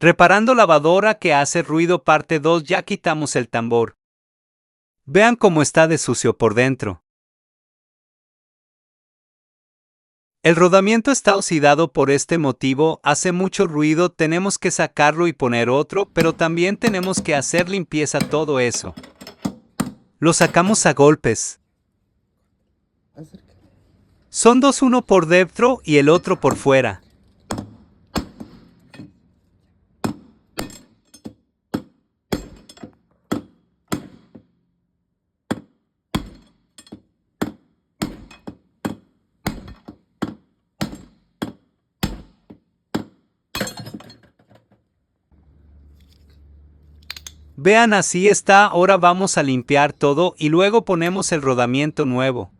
Reparando lavadora que hace ruido parte 2. Ya quitamos el tambor. Vean cómo está de sucio por dentro. El rodamiento está oxidado por este motivo, hace mucho ruido, tenemos que sacarlo y poner otro, pero también tenemos que hacer limpieza todo eso. Lo sacamos a golpes. Son dos, uno por dentro y el otro por fuera. Vean, así está, ahora vamos a limpiar todo y luego ponemos el rodamiento nuevo.